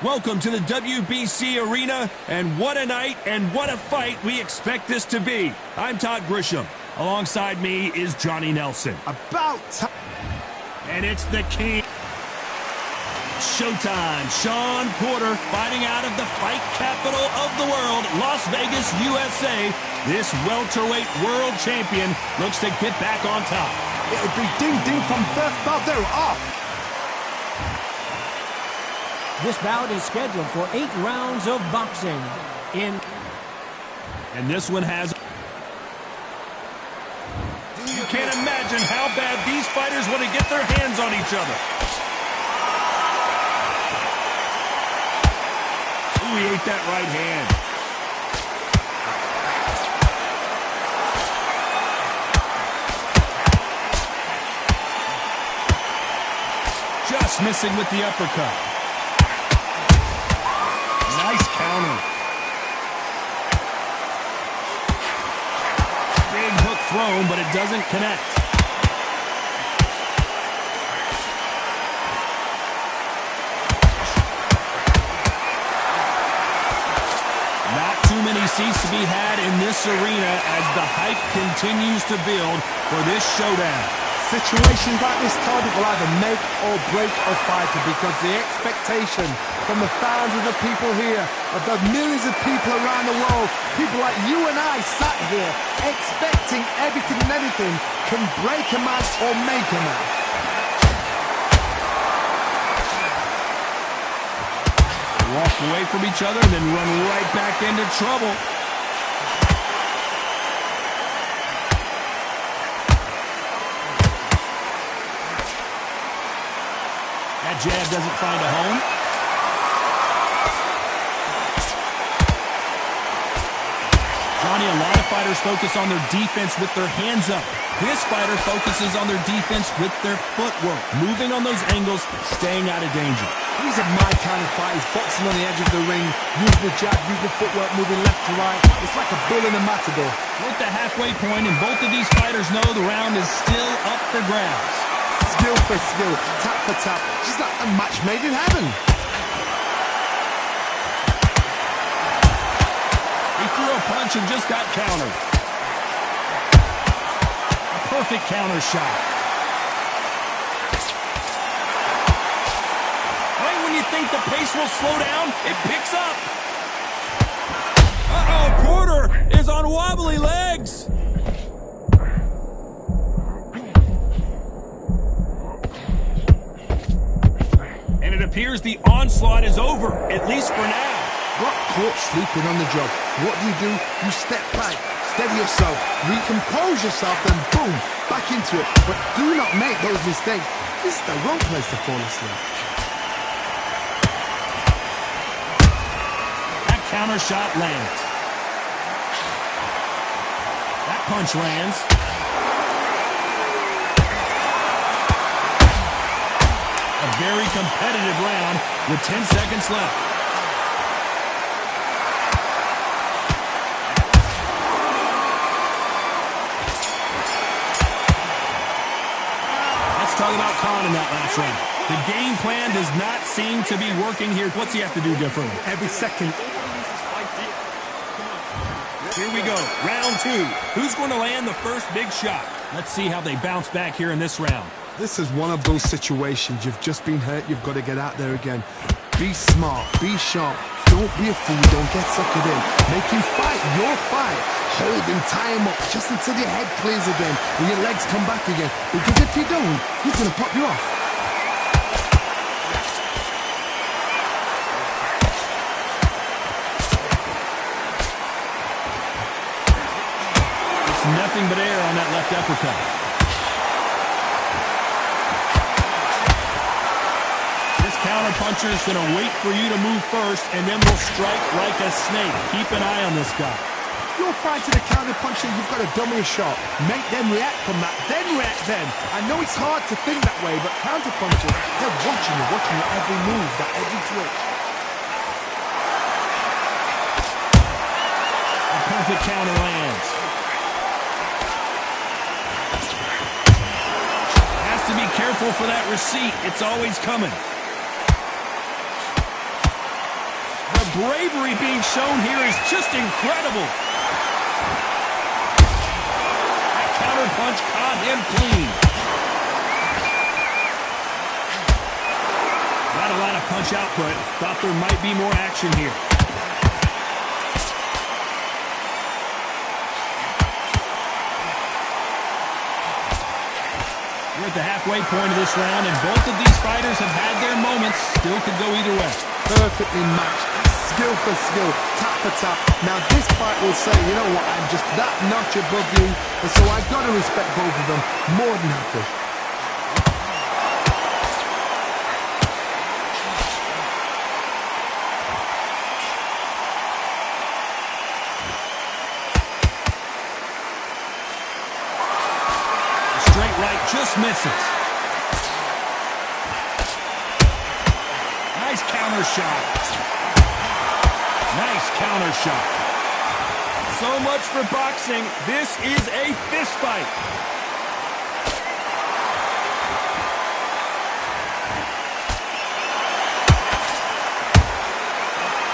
Welcome to the WBC Arena, and what a night and what a fight we expect this to be. I'm Todd Grisham. Alongside me is Johnny Nelson. And it's the king. Showtime. Shawn Porter fighting out of the fight capital of the world, Las Vegas, USA. This welterweight world champion looks to get back on top. It'll be ding-ding from first bell. They're off. This bout is scheduled for 8 rounds of boxing. And this one has... You can't imagine how bad these fighters want to get their hands on each other. Ooh, he ate that right hand. Just missing with the uppercut. Nice counter. Big hook thrown, but it doesn't connect. Not too many seats to be had in this arena as the hype continues to build for this showdown. Situations like this, Todd, will either make or break a fighter, because the expectation from the thousands of people here, of the millions of people around the world, people like you and I sat here expecting everything and anything, can break a man or make a man. Walk away from each other and then run right back into trouble. That jab doesn't find a home. Johnny, a lot of fighters focus on their defense with their hands up. This fighter focuses on their defense with their footwork, moving on those angles, staying out of danger. These are my kind of fighters, boxing on the edge of the ring, using the jab, using the footwork, moving left to right. It's like a bull in a matador. We're at the halfway point, and both of these fighters know the round is still up for grabs. Skill for skill, tap for tap, just like a match made in heaven. He threw a punch and just got countered. A perfect counter shot. Right when you think the pace will slow down, it picks up. Uh-oh, Porter is on wobbly legs. And it appears the onslaught is over, at least for now. Got caught sleeping on the job. What do? You step back, steady yourself, recompose yourself, then boom, back into it. But do not make those mistakes. This is the wrong place to fall asleep. That counter shot lands. That punch lands. A very competitive round with 10 seconds left. Let's talk about Khan in that last round. The game plan does not seem to be working here. What's he have to do differently? Every second. Here we go, round 2. Who's going to land the first big shot? Let's see how they bounce back here in this round. This is one of those situations. You've just been hurt, you've got to get out there again. Be smart, be sharp. Don't be a fool, don't get suckered in. Make him fight your fight. Hold him, tie him up, just until your head clears again and your legs come back again. Because if you don't, he's going to pop you off. It's nothing but air on that left uppercut. Counter-puncher is going to wait for you to move first, and then will strike like a snake. Keep an eye on this guy. You're fighting a counter-puncher, you've got to dummy a shot. Make them react from that, then react then. I know it's hard to think that way, but counter-punchers, they're watching your every move, that every twitch. A perfect counter lands. Has to be careful for that receipt. It's always coming. The bravery being shown here is just incredible. That counter punch caught him clean. Not a lot of punch output. Thought there might be more action here. We're at the halfway point of this round, and both of these fighters have had their moments. Still could go either way. Perfectly matched, skill for skill, tap for tap. Now this fight will say, you know what, I'm just that notch above you, and so I've got to respect both of them more than happy. Straight right just misses. Nice counter shot. Nice counter shot. So much for boxing. This is a fist fight.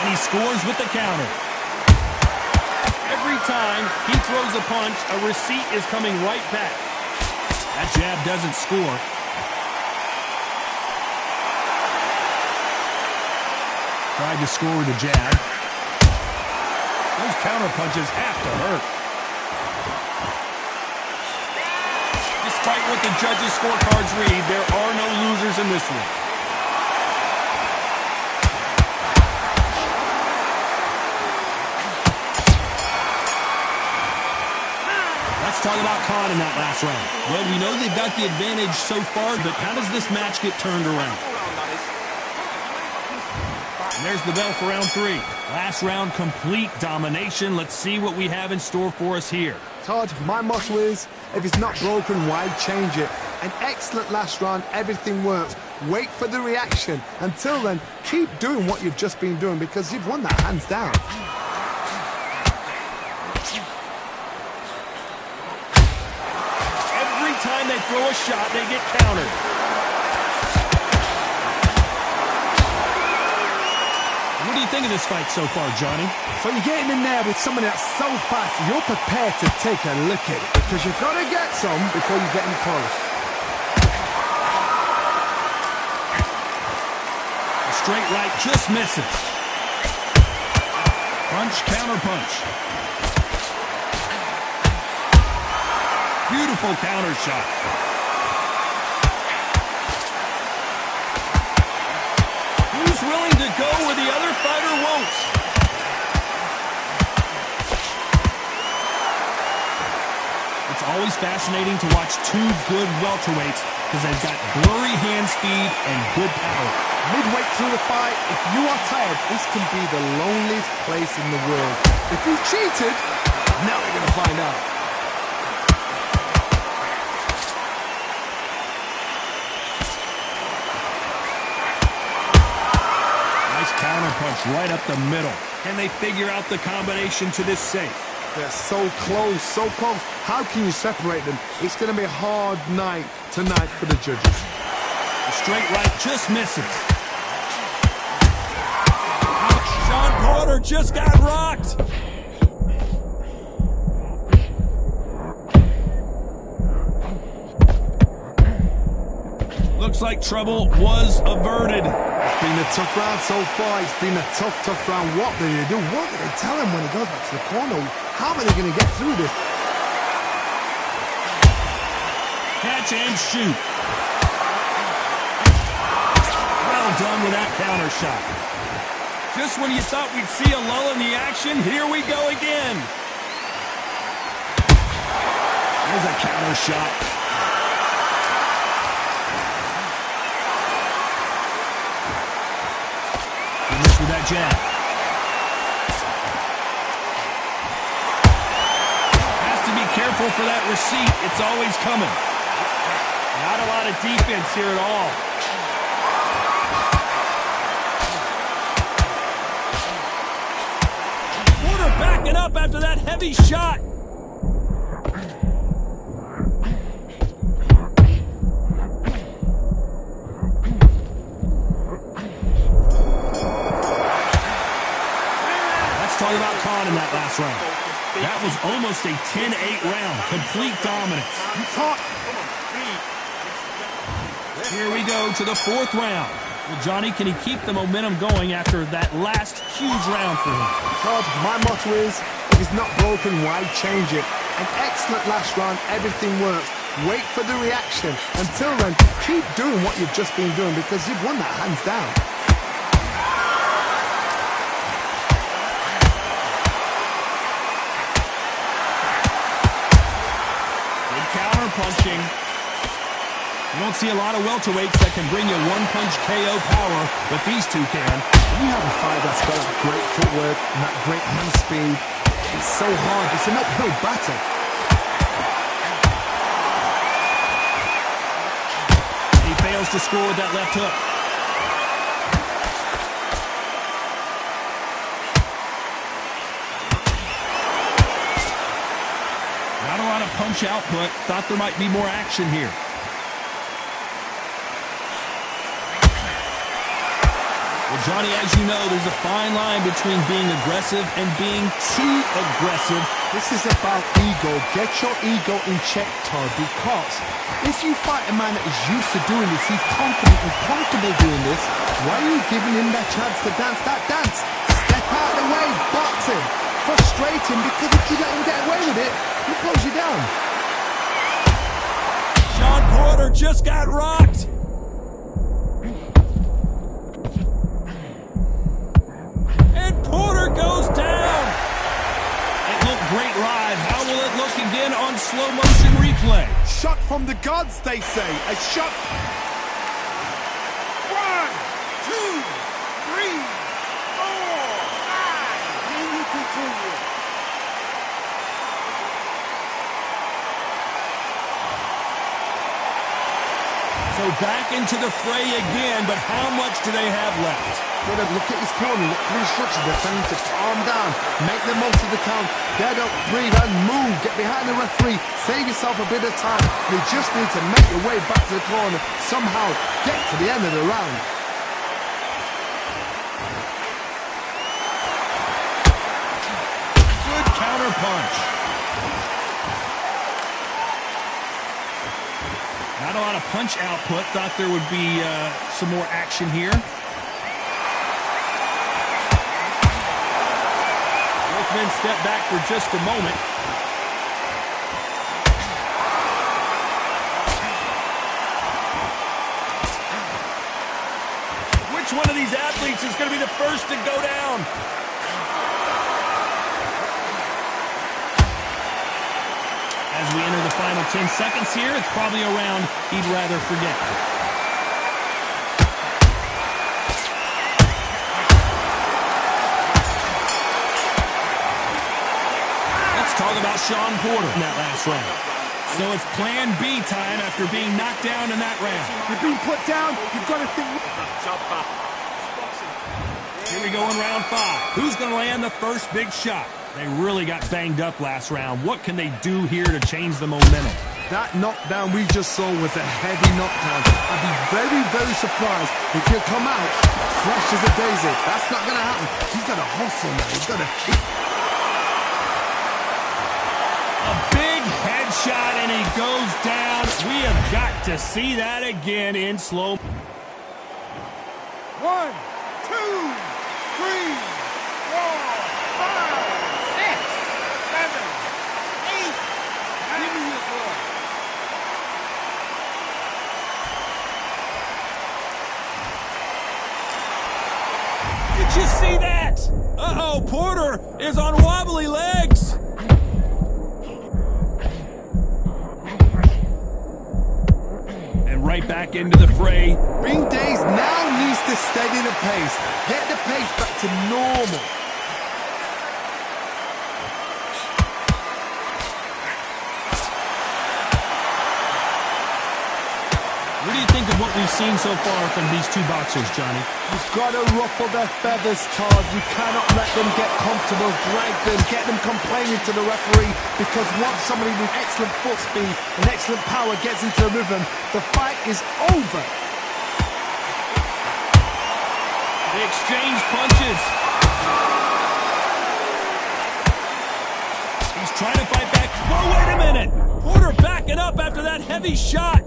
And he scores with the counter. Every time he throws a punch, a receipt is coming right back. That jab doesn't score. Tried to score with a jab. Those counter punches have to hurt. Despite what the judges' scorecards read, there are no losers in this one. Let's talk about Khan in that last round. Well, we know they've got the advantage so far, but how does this match get turned around? And there's the bell for round 3. Last round, complete domination. Let's see what we have in store for us here. Todd, my motto is, if it's not broken, why change it? An excellent last round, everything works. Wait for the reaction. Until then, keep doing what you've just been doing because you've won that hands down. Every time they throw a shot, they get countered. What do you think of this fight so far, Johnny? So you're getting in there with someone that's so fast, you're prepared to take a look at it because you've got to get some before you get in close. A straight right just misses. Punch, counter punch. Beautiful counter shot. Who's willing to go where the other fighter won't? It's always fascinating to watch two good welterweights because they've got blurry hand speed and good power. Midway through the fight, if you are tired, this can be the loneliest place in the world. If you cheated, now we're going to find out. Counter punch right up the middle. Can they figure out the combination to this safe? They're so close, so close. How can you separate them? It's going to be a hard night tonight for the judges. The straight right just misses. Shawn Porter just got rocked. Looks like trouble was averted. It's been a tough round so far. It's been a tough round. What do they do? What do they tell him when he goes back to the corner? How are they going to get through this? Catch and shoot. Well done with that counter shot. Just when you thought we'd see a lull in the action, here we go again. There's a counter shot. With that jab. Has to be careful for that receipt. It's always coming. Not a lot of defense here at all. Porter backing up after that heavy shot. in that last round. That was almost a 10-8 round. Complete dominance. Here we go to the fourth round. Well, Johnny, can he keep the momentum going after that last huge round for him? Todd, my motto is, if it's not broken, why change it? An excellent last round, everything works. Wait for the reaction. Until then, keep doing what you've just been doing because you've won that hands down. Good counter punching. You don't see a lot of welterweights that can bring you one-punch KO power, but these two can. When you have a fight that's got that great footwork and that great hand speed, it's so hard. It's an uphill battle. He fails to score with that left hook. Not a lot of punch output. Thought there might be more action here. Well, Johnny, as you know, there's a fine line between being aggressive and being too aggressive. This is about ego. Get your ego in check, Todd, because if you fight a man that is used to doing this, he's confident and comfortable doing this, why are you giving him that chance to dance that dance? Step out of the way, box him, frustrate him, because if you let him get away with it, he'll close you down. Shawn Porter just got rocked. Porter goes down. It looked great live. How will it look again on slow motion replay? Shot from the gods, they say. A shot. 1, 2, 3, 4, 5. Can you continue? So back into the fray again, but how much do they have left? Look at his corner, look for instructions. They're telling him to calm down, make the most of the count, get up, breathe, and move. Get behind the referee, save yourself a bit of time. You just need to make your way back to the corner, somehow get to the end of the round. Good counter punch. Not a lot of punch output. Thought there would be some more action here. Men step back for just a moment. Which one of these athletes is going to be the first to go down? As we enter the final 10 seconds here, it's probably a round he'd rather forget. Talk about Shawn Porter in that last round. So it's plan B time after being knocked down in that round. You're being put down, you've got to think. Here we go in round 5. Who's going to land the first big shot? They really got banged up last round. What can they do here to change the momentum? That knockdown we just saw was a heavy knockdown. I'd be very, very surprised if he'll come out fresh as a daisy. That's not going to happen. He's got to hustle now. He's got to... A big headshot, and he goes down. We have got to see that again in slow. 1, 2, 3, 4, 5, 6, 7, 8. Give me your blood. Did you see that? Uh-oh, Porter is on wobbly legs. Right back into the fray. Ring Days now needs to steady the pace. Get the pace back to normal. What do you think of what we've seen so far from these two boxers, Johnny? You've got to ruffle their feathers, Todd. You cannot let them get comfortable, drag them, get them complaining to the referee, because once somebody with excellent foot speed and excellent power gets into a rhythm, the fight is over. They exchange punches. trying to fight back. Whoa, wait a minute. Porter backing up after that heavy shot.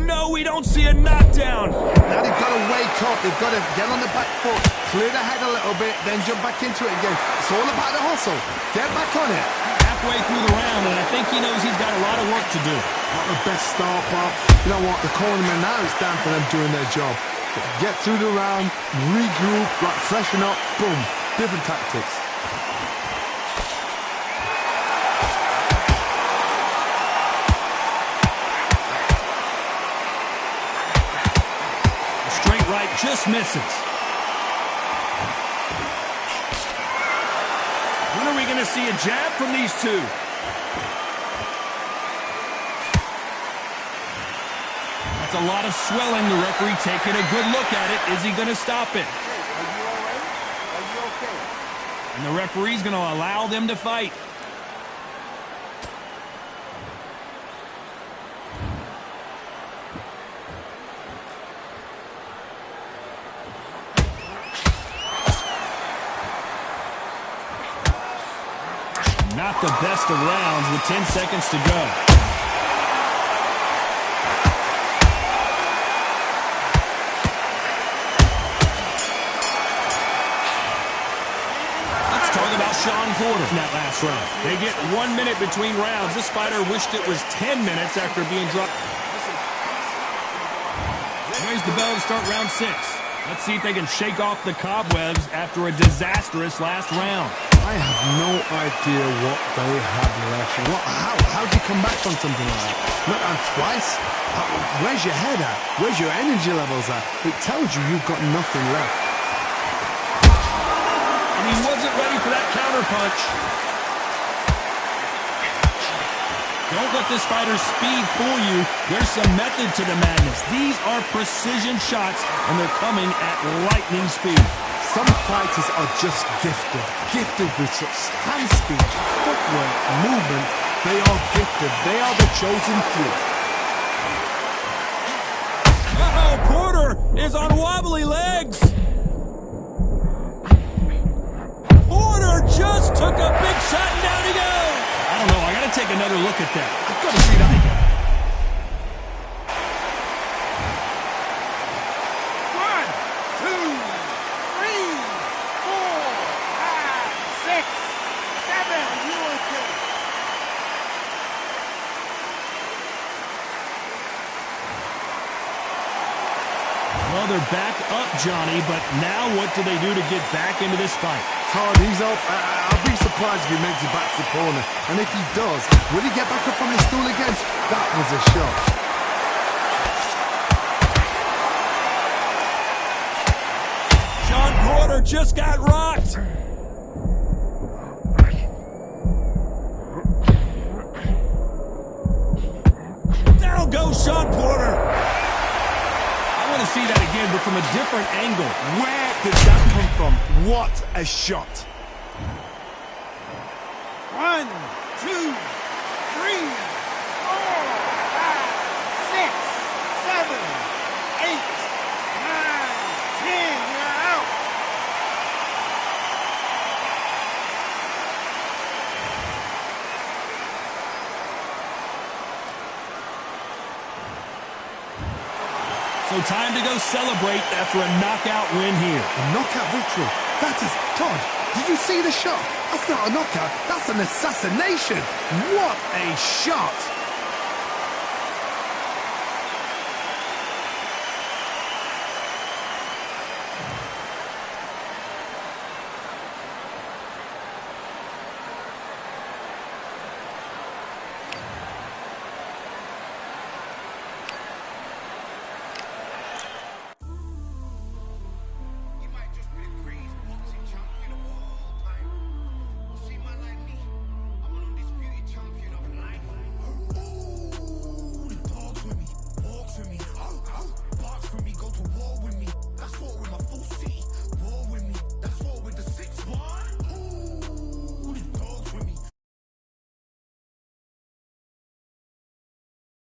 No, we don't see a knockdown. Now they've got to wake up. They've got to get on the back foot, clear the head a little bit, then jump back into it again. It's all about the hustle. Get back on it. Halfway through the round, and I think he knows he's got a lot of work to do. Not the best start, Bob. You know what? The cornermen now, it's down for them doing their job. Get through the round, regroup, like freshen up, boom. Different tactics. A straight right just misses. When are we going to see a jab from these two? That's a lot of swelling. The referee taking a good look at it. Is he going to stop it? Are you all right? Are you okay? And the referee's going to allow them to fight. Not the best of rounds with 10 seconds to go. Let's talk about Shawn Porter in that last round. They get 1 minute between rounds. This fighter wished it was 10 minutes after being dropped. Raise the bell to start round 6. Let's see if they can shake off the cobwebs after a disastrous last round. I have no idea what they have left. How do you come back from something like that? Not on twice? Where's your head at? Where's your energy levels at? It tells you you've got nothing left. And he wasn't ready for that counter punch. Don't let this fighter's speed fool you. There's some method to the madness. These are precision shots, and they're coming at lightning speed. Some fighters are just gifted with such hand speed, footwork, movement. They are gifted. They are the chosen few. Uh-oh, Porter is on wobbly legs. Porter just took a big shot, and down he goes. I don't know. I got to take another look at that. I've got to see that again. 1, 2, 3, 4, 5, 6, 7. Are you okay? Well, they're back up, Johnny, but now what do they do to get back into this fight? Todd, he's up. I'll be surprised if he makes it back to the corner. And if he does, will he get back up on the stool again? That was a shot. Shawn Porter just got rocked. Down goes Shawn Porter. I want to see that again, but from a different angle. Where did that come from? What a shot. 1, 2, 3, 4, 5, 6, 7, 8, 9, 10. You're out. So time to go celebrate after a knockout win here. A knockout victory. That is, Todd, did you see the shot? That's not a knockout. That's an assassination. What a shot.